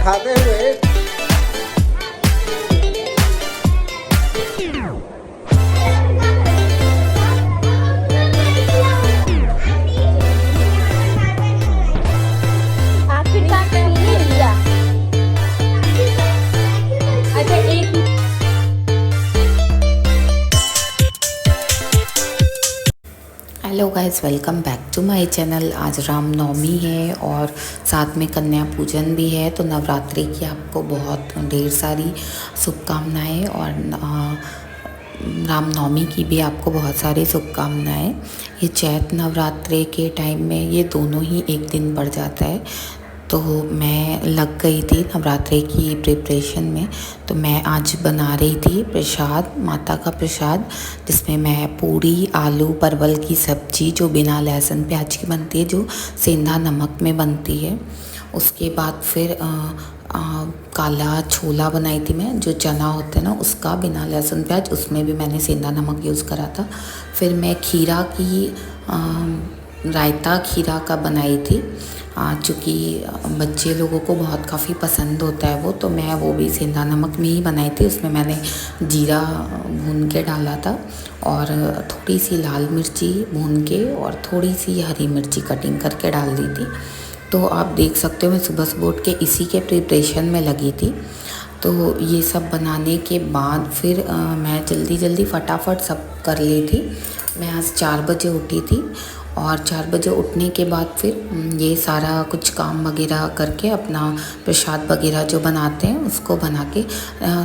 खाते हुए आखिरकार मैंने लिया। अच्छा एक hello guys, welcome back to my channel. आज रामनवमी है और साथ में कन्या पूजन भी है, तो नवरात्रि की आपको बहुत ढेर सारी शुभकामनाएं और रामनवमी की भी आपको बहुत सारी शुभकामनाएं। ये चैत नवरात्रि के टाइम में ये दोनों ही एक दिन पड़ जाता है, तो मैं लग गई थी नवरात्रि की प्रिपरेशन में। तो मैं आज बना रही थी प्रसाद, माता का प्रसाद, जिसमें मैं पूरी आलू परवल की सब्ज़ी जो बिना लहसुन प्याज की बनती है, जो सेंधा नमक में बनती है। उसके बाद फिर काला छोला बनाई थी मैं, जो चना होता है ना उसका, बिना लहसुन प्याज, उसमें भी मैंने सेंधा नमक यूज़ करा था। फिर मैं खीरा की रायता खीरा का बनाई थी, चूँकि बच्चे लोगों को बहुत काफ़ी पसंद होता है वो, तो मैं वो भी सेंधा नमक में ही बनाई थी। उसमें मैंने जीरा भून के डाला था और थोड़ी सी लाल मिर्ची भून के और थोड़ी सी हरी मिर्ची कटिंग करके डाल दी थी। तो आप देख सकते हो मैं सुबह सुबह उठ के इसी के प्रिपरेशन में लगी थी। तो ये सब बनाने के बाद फिर मैं जल्दी जल्दी फटाफट सब कर ली थी। मैं आज 4 बजे उठी थी और 4 बजे उठने के बाद फिर ये सारा कुछ काम वगैरह करके अपना प्रसाद वगैरह जो बनाते हैं उसको बना के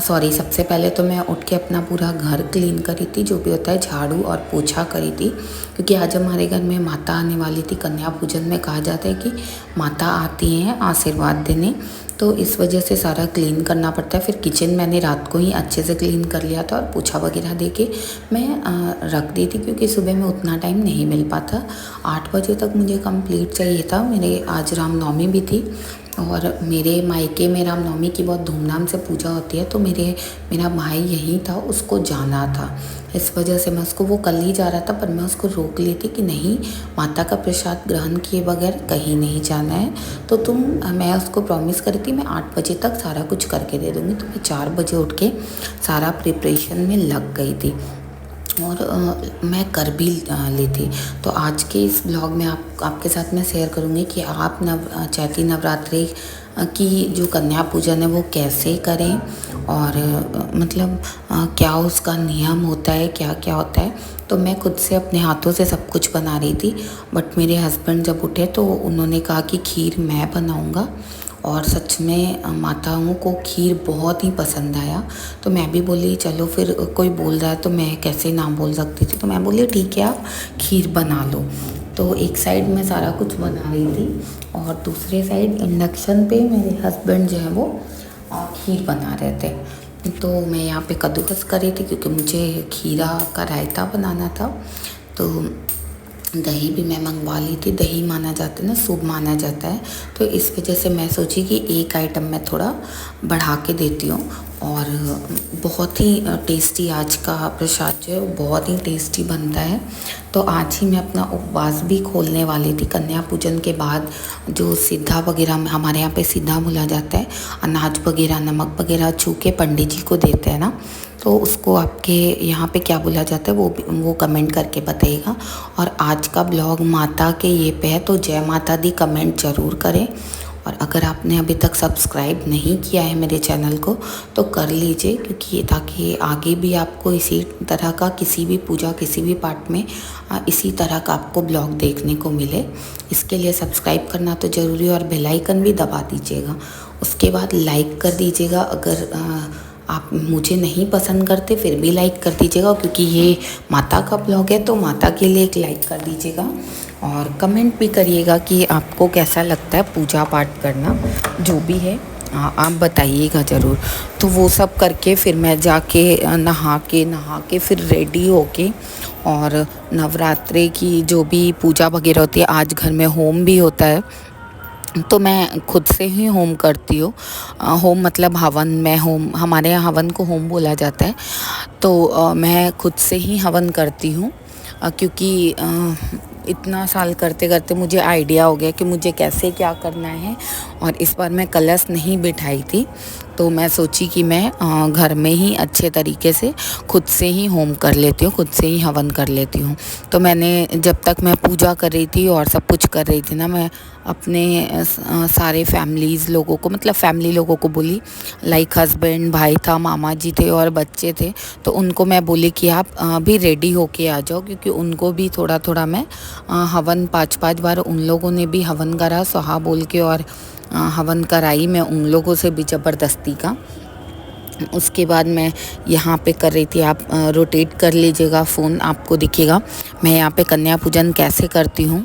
सबसे पहले तो मैं उठ के अपना पूरा घर क्लीन करी थी, जो भी होता है झाड़ू और पोछा करी थी, क्योंकि आज हमारे घर में माता आने वाली थी। कन्या पूजन में कहा जाता है कि माता आती हैं आशीर्वाद देने, तो इस वजह से सारा क्लीन करना पड़ता है। फिर किचन मैंने रात को ही अच्छे से क्लीन कर लिया था और पोछा वगैरह दे के मैं रख दी थी, क्योंकि सुबह में उतना टाइम नहीं मिल पाता। 8 बजे तक मुझे कंप्लीट चाहिए था। मेरे आज रामनवमी भी थी और मेरे मायके में रामनवमी की बहुत धूमधाम से पूजा होती है, तो मेरा भाई यहीं था, उसको जाना था। इस वजह से मैं उसको, वो कल ही जा रहा था, पर मैं उसको रोक ली थी कि नहीं, माता का प्रसाद ग्रहण किए बगैर कहीं नहीं जाना है। तो मैं उसको प्रॉमिस करी थी मैं 8 बजे तक सारा कुछ करके दे दूँगी। तो मैं 4 बजे उठ के सारा प्रिपरेशन में लग गई थी और मैं कर भी ली थी। तो आज के इस ब्लॉग में आपके साथ मैं शेयर करूँगी कि आप चैती नवरात्रि की जो कन्या पूजन है वो कैसे करें और मतलब क्या उसका नियम होता है, क्या क्या होता है। तो मैं खुद से अपने हाथों से सब कुछ बना रही थी, बट मेरे हस्बैंड जब उठे तो उन्होंने कहा कि खीर मैं बनाऊँगा, और सच में माताओं को खीर बहुत ही पसंद आया। तो मैं भी बोली चलो, फिर कोई बोल रहा है तो मैं कैसे ना बोल सकती थी, तो मैं बोली ठीक है आप खीर बना लो। तो एक साइड मैं सारा कुछ बना रही थी और दूसरे साइड इंडक्शन पे मेरे हस्बैंड जो है वो खीर बना रहे थे। तो मैं यहाँ पे कद्दूकस कर रही थी, क्योंकि मुझे खीरा का रायता बनाना था। तो दही भी मैं मंगवा ली थी, दही माना जाता है ना, शुभ माना जाता है, तो इस वजह से मैं सोची कि एक आइटम मैं थोड़ा बढ़ा के देती हूँ। और बहुत ही टेस्टी आज का प्रसाद जो है वो बहुत ही टेस्टी बनता है। तो आज ही मैं अपना उपवास भी खोलने वाली थी। कन्या पूजन के बाद जो सिद्धा वगैरह, हमारे यहाँ पे सिद्धा बोला जाता है, अनाज वगैरह नमक वगैरह छू के पंडित जी को देते हैं ना, तो उसको आपके यहाँ पे क्या बोला जाता है वो कमेंट करके बताइएगा। और आज का ब्लॉग माता के ये पे है, तो जय माता दी कमेंट ज़रूर करें। और अगर आपने अभी तक सब्सक्राइब नहीं किया है मेरे चैनल को तो कर लीजिए, क्योंकि ताकि आगे भी आपको इसी तरह का किसी भी पूजा किसी भी पार्ट में इसी तरह का आपको ब्लॉग देखने को मिले। इसके लिए सब्सक्राइब करना तो ज़रूरी है और बेल आइकन भी दबा दीजिएगा। उसके बाद लाइक कर दीजिएगा। अगर आप मुझे नहीं पसंद करते फिर भी लाइक कर दीजिएगा, क्योंकि ये माता का ब्लॉग है, तो माता के लिए एक लाइक कर दीजिएगा। और कमेंट भी करिएगा कि आपको कैसा लगता है पूजा पाठ करना, जो भी है आप बताइएगा ज़रूर। तो वो सब करके फिर मैं जाके नहा के फिर रेडी होके, और नवरात्रि की जो भी पूजा वगैरह होती है, आज घर में होम भी होता है, तो मैं खुद से ही होम करती हूँ। होम मतलब हवन, मैं होम, हमारे यहाँ हवन को होम बोला जाता है। तो मैं खुद से ही हवन करती हूँ, क्योंकि इतना साल करते करते मुझे आइडिया हो गया कि मुझे कैसे क्या करना है। और इस बार मैं कलश नहीं बिठाई थी, तो मैं सोची कि मैं घर में ही अच्छे तरीके से खुद से ही होम कर लेती हूँ, खुद से ही हवन कर लेती हूँ। तो मैंने जब तक मैं पूजा कर रही थी और सब कुछ कर रही थी ना, मैं अपने सारे फैमिलीज़ लोगों को, मतलब फैमिली लोगों को बोली, लाइक हस्बैंड, भाई था, मामा जी थे और बच्चे थे, तो उनको मैं बोली कि आप भी रेडी होके आ जाओ, क्योंकि उनको भी थोड़ा थोड़ा मैं हवन 5-5 बार उन लोगों ने भी हवन करा स्वाहा बोल के, और हवन कराई मैं उन लोगों से भी ज़बरदस्ती का। उसके बाद मैं यहाँ पे कर रही थी, आप रोटेट कर लीजिएगा फ़ोन, आपको दिखेगा मैं यहाँ पे कन्या पूजन कैसे करती हूँ।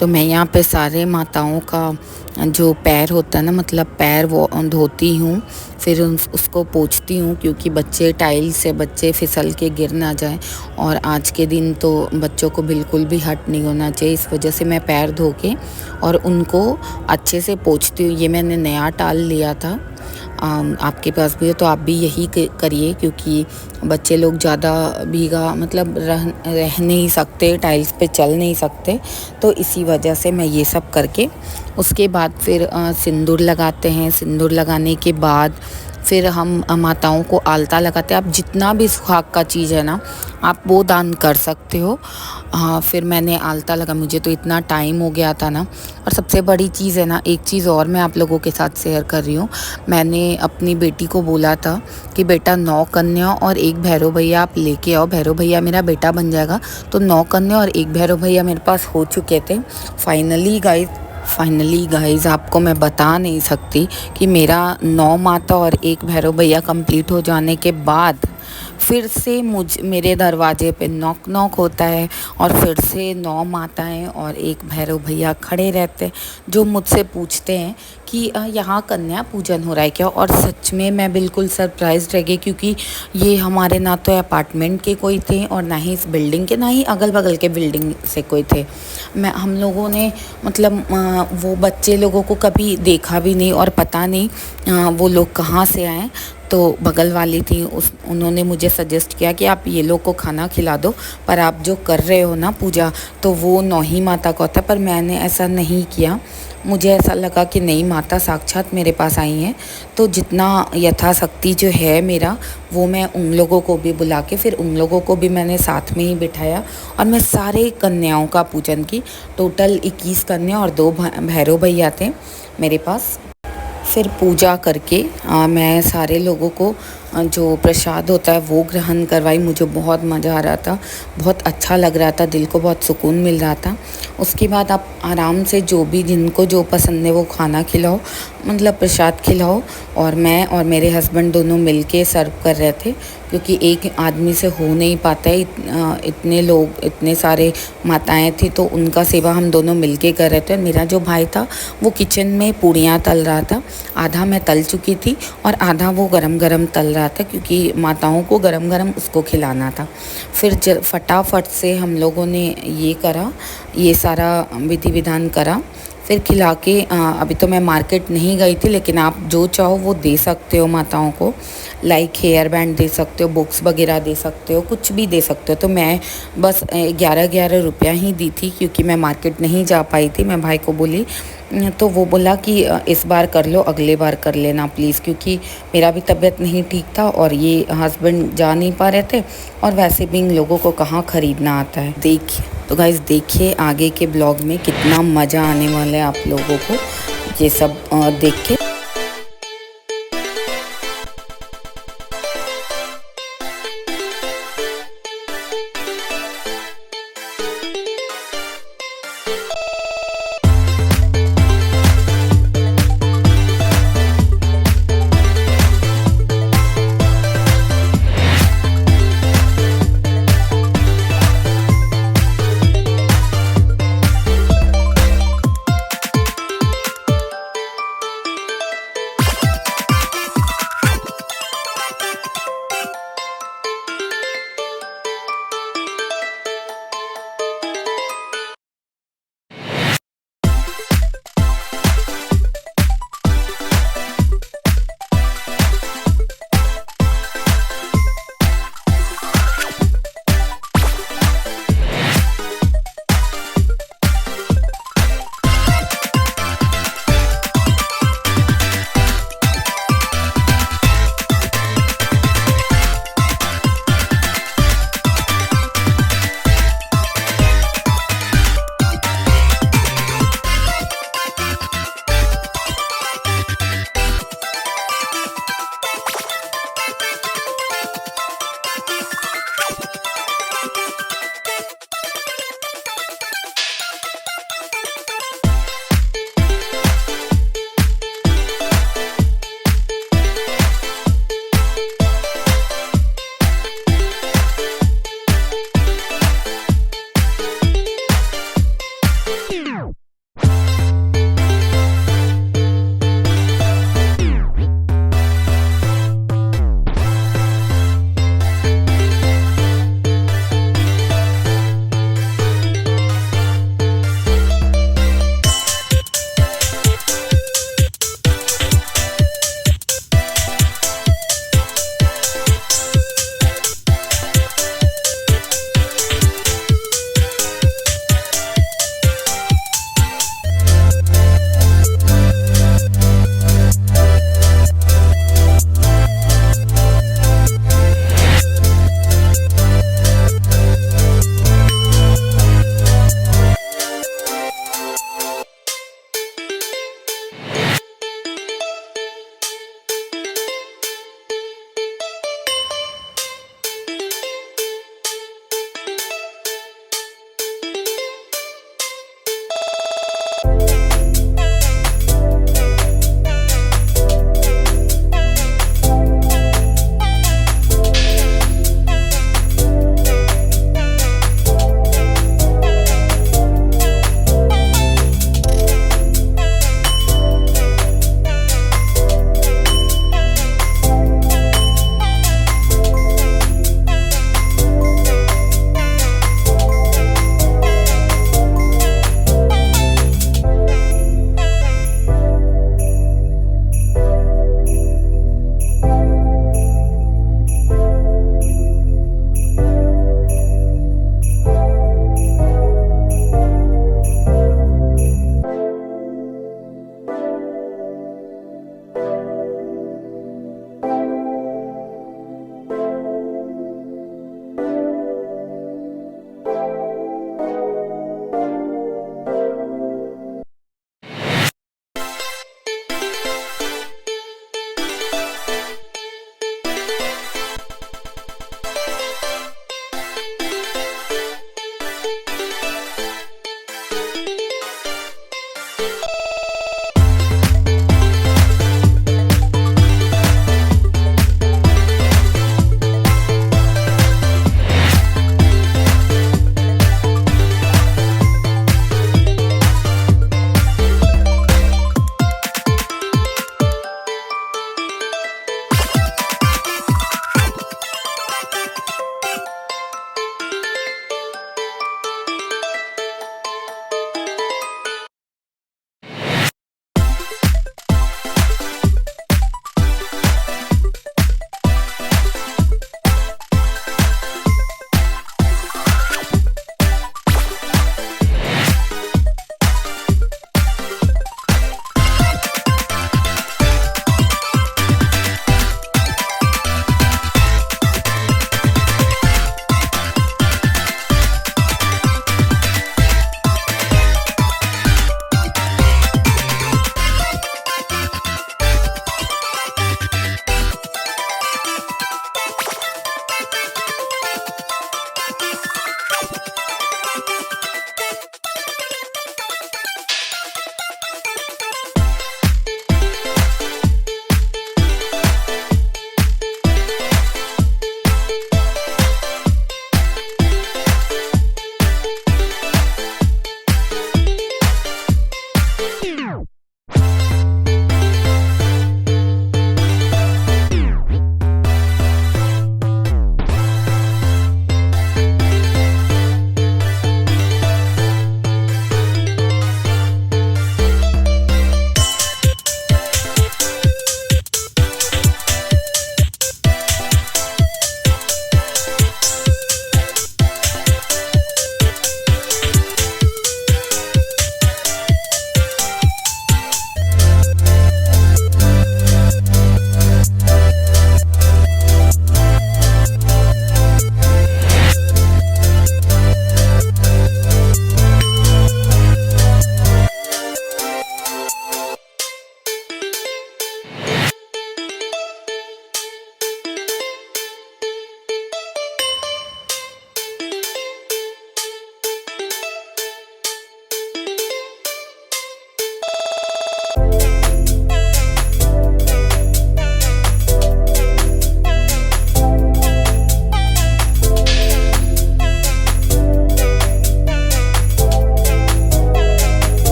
तो मैं यहाँ पे सारे माताओं का जो पैर होता है ना, मतलब पैर वो धोती हूँ, फिर उसको पोंछती हूँ, क्योंकि बच्चे टाइल से बच्चे फिसल के गिर ना जाए, और आज के दिन तो बच्चों को बिल्कुल भी हट नहीं होना चाहिए। इस वजह से मैं पैर धो के और उनको अच्छे से पोंछती हूँ। ये मैंने नया टाल लिया था, आपके पास भी हो तो आप भी यही करिए, क्योंकि बच्चे लोग ज़्यादा भीगा मतलब रह नहीं सकते, टाइल्स पे चल नहीं सकते, तो इसी वजह से मैं ये सब करके उसके बाद फिर सिंदूर लगाते हैं। सिंदूर लगाने के बाद फिर हम माताओं को आलता लगाते हैं। आप जितना भी सुहाग का चीज़ है ना, आप वो दान कर सकते हो। फिर मैंने आलता लगा, मुझे तो इतना टाइम हो गया था ना। और सबसे बड़ी चीज़ है ना, एक चीज़ और मैं आप लोगों के साथ शेयर कर रही हूँ। मैंने अपनी बेटी को बोला था कि बेटा 9 कन्या और 1 भैरव भैया आप लेके आओ, भैरव भैया मेरा बेटा बन जाएगा। तो 9 कन्या और 1 भैरव भैया मेरे पास हो चुके थे। फाइनली गाइज़ आपको मैं बता नहीं सकती कि मेरा 9 माता और 1 भैरव भैया कंप्लीट हो जाने के बाद फिर से मेरे दरवाजे पे नॉक नॉक होता है, और फिर से 9 माताएं और 1 भैरव भैया खड़े रहते हैं, जो मुझसे पूछते हैं कि यहाँ कन्या पूजन हो रहा है क्या। और सच में मैं बिल्कुल सरप्राइज्ड रह गई, क्योंकि ये हमारे ना तो अपार्टमेंट के कोई थे और ना ही इस बिल्डिंग के, ना ही अगल बगल के बिल्डिंग से कोई थे। हम लोगों ने मतलब वो बच्चे लोगों को कभी देखा भी नहीं, और पता नहीं वो लोग कहाँ से आए। तो बगल वाली थी, उन्होंने मुझे सजेस्ट किया कि आप ये लोग को खाना खिला दो, पर आप जो कर रहे हो ना पूजा, तो वो 9 ही माता का होता है। पर मैंने ऐसा नहीं किया, मुझे ऐसा लगा कि नहीं, माता साक्षात मेरे पास आई हैं, तो जितना यथाशक्ति जो है मेरा, वो मैं उन लोगों को भी बुला के फिर उन लोगों को भी मैंने साथ में ही बिठाया, और मैं सारे कन्याओं का पूजन की। टोटल 21 कन्या और 2 भैरव भैया थे मेरे पास। फिर पूजा करके मैं सारे लोगों को जो प्रसाद होता है वो ग्रहण करवाई। मुझे बहुत मज़ा आ रहा था, बहुत अच्छा लग रहा था, दिल को बहुत सुकून मिल रहा था। उसके बाद आप आराम से जो भी जिनको जो पसंद है वो खाना खिलाओ, मतलब प्रसाद खिलाओ। और मैं और मेरे हस्बैंड दोनों मिलके सर्व कर रहे थे, क्योंकि एक आदमी से हो नहीं पाता है, इतने लोग, इतने सारे माताएं थी, तो उनका सेवा हम दोनों मिलके कर रहे थे। मेरा जो भाई था वो किचन में पूड़ियाँ तल रहा था, आधा मैं तल चुकी थी और आधा वो गरम गरम तल रहा था, क्योंकि माताओं को गरम गरम उसको खिलाना था। फिर फटाफट से हम लोगों ने ये करा, ये सारा विधि विधान करा। फिर खिला के अभी तो मैं मार्केट नहीं गई थी, लेकिन आप जो चाहो वो दे सकते हो माताओं को, लाइक हेयर बैंड दे सकते हो, बुक्स वगैरह दे सकते हो, कुछ भी दे सकते हो। तो मैं बस 11-11 रुपया ही दी थी, क्योंकि मैं मार्केट नहीं जा पाई थी। मैं भाई को बोली, तो वो बोला कि इस बार कर लो, अगले बार कर लेना प्लीज़, क्योंकि मेरा भी तबीयत नहीं ठीक था और ये हस्बैंड जा नहीं पा रहे थे, और वैसे भी इन लोगों को कहाँ ख़रीदना आता है। देखिए तो गाइज़, देखिए आगे के ब्लॉग में कितना मज़ा आने वाला है आप लोगों को ये सब देख के।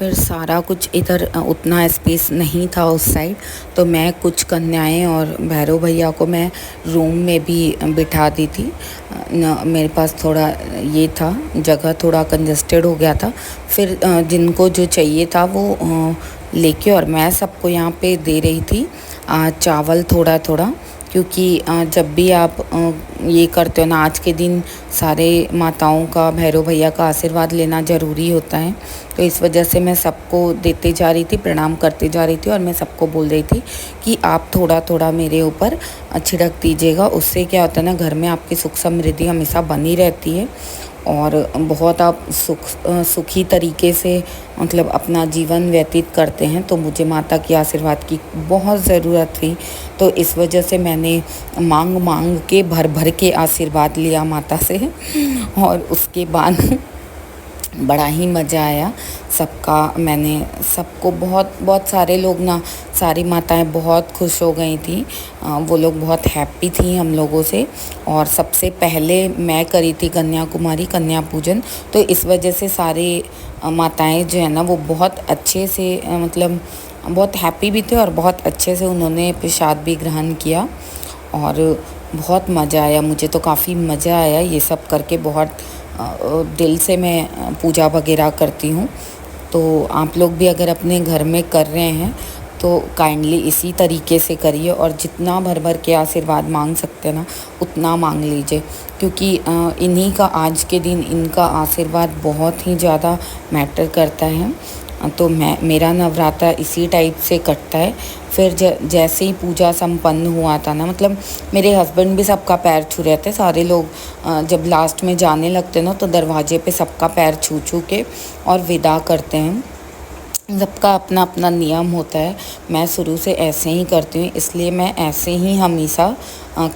फिर सारा कुछ इधर उतना स्पेस नहीं था उस साइड, तो मैं कुछ कन्याएं और भैरव भैया को मैं रूम में भी बिठा दी थी। मेरे पास थोड़ा ये था, जगह थोड़ा कंजस्टेड हो गया था। फिर जिनको जो चाहिए था वो लेके, और मैं सबको यहाँ पे दे रही थी चावल थोड़ा थोड़ा, क्योंकि जब भी आप ये करते हो ना, आज के दिन सारे माताओं का, भैरव भैया का आशीर्वाद लेना ज़रूरी होता है। तो इस वजह से मैं सबको देते जा रही थी, प्रणाम करते जा रही थी, और मैं सबको बोल रही थी कि आप थोड़ा थोड़ा मेरे ऊपर छिड़क दीजिएगा। उससे क्या होता है ना, घर में आपकी सुख समृद्धि हमेशा बनी रहती है और बहुत आप सुखी तरीके से मतलब अपना जीवन व्यतीत करते हैं। तो मुझे माता की आशीर्वाद की बहुत ज़रूरत थी, तो इस वजह से मैंने मांग मांग के भर भर के आशीर्वाद लिया माता से। और उसके बाद बड़ा ही मज़ा आया सबका। मैंने सबको बहुत सारे लोग ना, सारी माताएं बहुत खुश हो गई थी। वो लोग बहुत हैप्पी थी हम लोगों से। और सबसे पहले मैं करी थी कन्याकुमारी कन्या पूजन, तो इस वजह से सारे माताएं जो है ना वो बहुत अच्छे से मतलब बहुत हैप्पी भी थे और बहुत अच्छे से उन्होंने प्रसाद भी ग्रहण किया। और बहुत मज़ा आया, मुझे तो काफ़ी मज़ा आया ये सब करके। बहुत दिल से मैं पूजा वगैरह करती हूँ। तो आप लोग भी अगर अपने घर में कर रहे हैं तो काइंडली इसी तरीके से करिए, और जितना भर भर के आशीर्वाद मांग सकते हैं ना उतना मांग लीजिए, क्योंकि इन्हीं का आज के दिन इनका आशीर्वाद बहुत ही ज़्यादा मैटर करता है। तो मेरा नवरात्रा इसी टाइप से कटता है। फिर जैसे ही पूजा संपन्न हुआ था ना, मतलब मेरे हस्बैंड भी सबका पैर छू रहे थे। सारे लोग जब लास्ट में जाने लगते ना तो दरवाजे पे सबका पैर छू छू के और विदा करते हैं। सबका अपना अपना नियम होता है। मैं शुरू से ऐसे ही करती हूँ, इसलिए मैं ऐसे ही हमेशा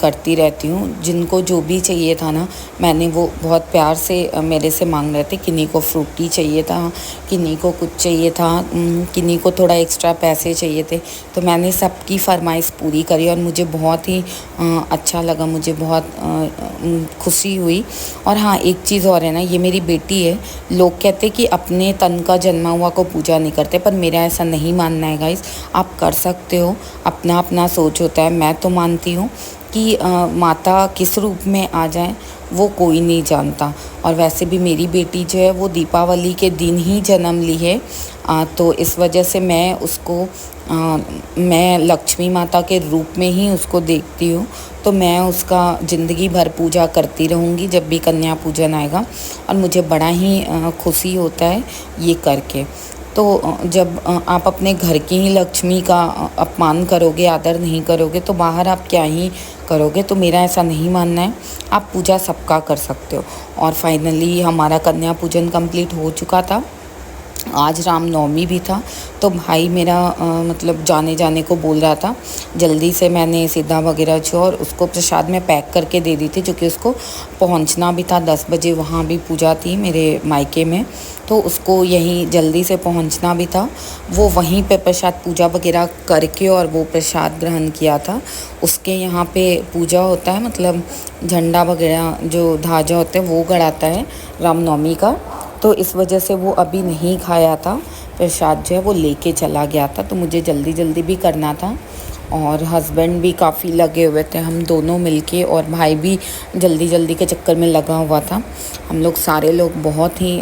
करती रहती हूँ। जिनको जो भी चाहिए था ना, मैंने वो बहुत प्यार से मेरे से मांग रहे थे। किन्हीं को फ्रूटी चाहिए था, किन्हीं को कुछ चाहिए था, किन्हीं को थोड़ा एक्स्ट्रा पैसे चाहिए थे। तो मैंने सबकी फरमाइश पूरी करी और मुझे बहुत ही अच्छा लगा, मुझे बहुत खुशी हुई। और हाँ, एक चीज़ और है ना, ये मेरी बेटी है। लोग कहते कि अपने तन का जन्मा हुआ को पूजा नहीं करते, पर मेरा ऐसा नहीं मानना है गाइस। आप कर सकते हो, अपना अपना सोच होता है। मैं तो मानती हूँ कि माता किस रूप में आ जाए वो कोई नहीं जानता। और वैसे भी मेरी बेटी जो है वो दीपावली के दिन ही जन्म ली है। तो इस वजह से मैं उसको मैं लक्ष्मी माता के रूप में ही उसको देखती हूँ। तो मैं उसका ज़िंदगी भर पूजा करती रहूँगी जब भी कन्या पूजन आएगा, और मुझे बड़ा ही खुशी होता है ये करके। तो जब आप अपने घर की ही लक्ष्मी का अपमान करोगे, आदर नहीं करोगे, तो बाहर आप क्या ही करोगे। तो मेरा ऐसा नहीं मानना है, आप पूजा सबका कर सकते हो। और फाइनली हमारा कन्या पूजन कंप्लीट हो चुका था। आज रामनवमी भी था, तो भाई मेरा मतलब जाने को बोल रहा था। जल्दी से मैंने सीधा वगैरह जो और उसको प्रसाद में पैक करके दे दी थी, क्योंकि उसको पहुंचना भी था 10 बजे। वहाँ भी पूजा थी मेरे मायके में, तो उसको यहीं जल्दी से पहुंचना भी था। वो वहीं पे प्रसाद पूजा वगैरह करके और वो प्रसाद ग्रहण किया था। उसके यहाँ पे पूजा होता है, मतलब झंडा वगैरह जो ध्वजा होते हैं वो गड़ाता है रामनवमी का। तो इस वजह से वो अभी नहीं खाया था, प्रसाद जो है वो लेके चला गया था। तो मुझे जल्दी भी करना था, और हस्बैंड भी काफ़ी लगे हुए थे, हम दोनों मिलके, और भाई भी जल्दी के चक्कर में लगा हुआ था। हम लोग सारे लोग बहुत ही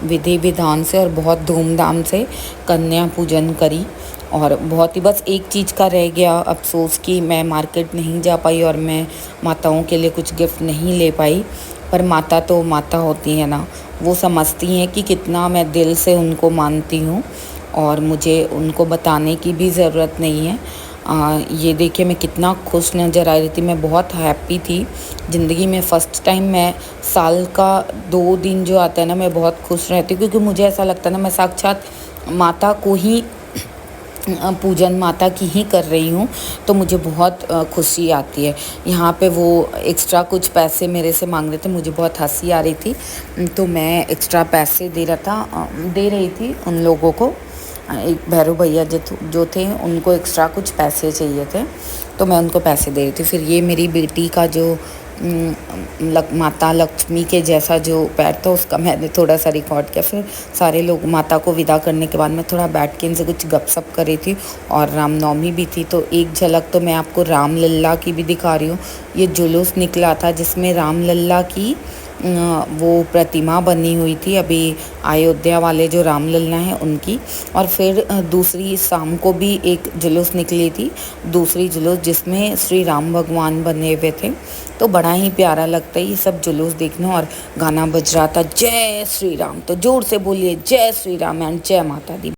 विधि विधान से और बहुत धूमधाम से कन्या पूजन करी। और बहुत ही बस एक चीज़ का रह गया अफसोस कि मैं मार्केट नहीं जा पाई और मैं माताओं के लिए कुछ गिफ्ट नहीं ले पाई। पर माता तो माता होती है ना, वो समझती हैं कि कितना मैं दिल से उनको मानती हूँ, और मुझे उनको बताने की भी ज़रूरत नहीं है। ये देखिए मैं कितना खुश नज़र आ रही थी, मैं बहुत हैप्पी थी। ज़िंदगी में फ़र्स्ट टाइम मैं साल का 2 दिन जो आता है ना, मैं बहुत खुश रहती हूँ, क्योंकि मुझे ऐसा लगता है ना मैं साक्षात माता को ही पूजन माता की ही कर रही हूँ। तो मुझे बहुत खुशी आती है। यहाँ पे वो एक्स्ट्रा कुछ पैसे मेरे से मांग रहे थे, मुझे बहुत हंसी आ रही थी, तो मैं एक्स्ट्रा पैसे दे रही थी उन लोगों को। एक भैरव भैया जो थे उनको एक्स्ट्रा कुछ पैसे चाहिए थे, तो मैं उनको पैसे दे रही थी। फिर ये मेरी बेटी का जो माता लक्ष्मी के जैसा जो पैर था उसका मैंने थोड़ा सा रिकॉर्ड किया। फिर सारे लोग माता को विदा करने के बाद मैं थोड़ा बैठ के इनसे कुछ गपशप कर रही थी और रामनवमी भी थी, तो एक झलक तो मैं आपको रामलला की भी दिखा रही हूँ। ये जुलूस निकला था जिसमें रामलला की वो प्रतिमा बनी हुई थी, अभी अयोध्या वाले जो रामलला हैं उनकी। और फिर दूसरी शाम को भी एक जुलूस निकली थी, दूसरी जुलूस जिसमें श्री राम भगवान बने हुए थे। तो बड़ा ही प्यारा लगता है ये सब जुलूस देखना। और गाना बज रहा था जय श्री राम, तो जोर से बोलिए जय श्री राम एंड जय माता दी।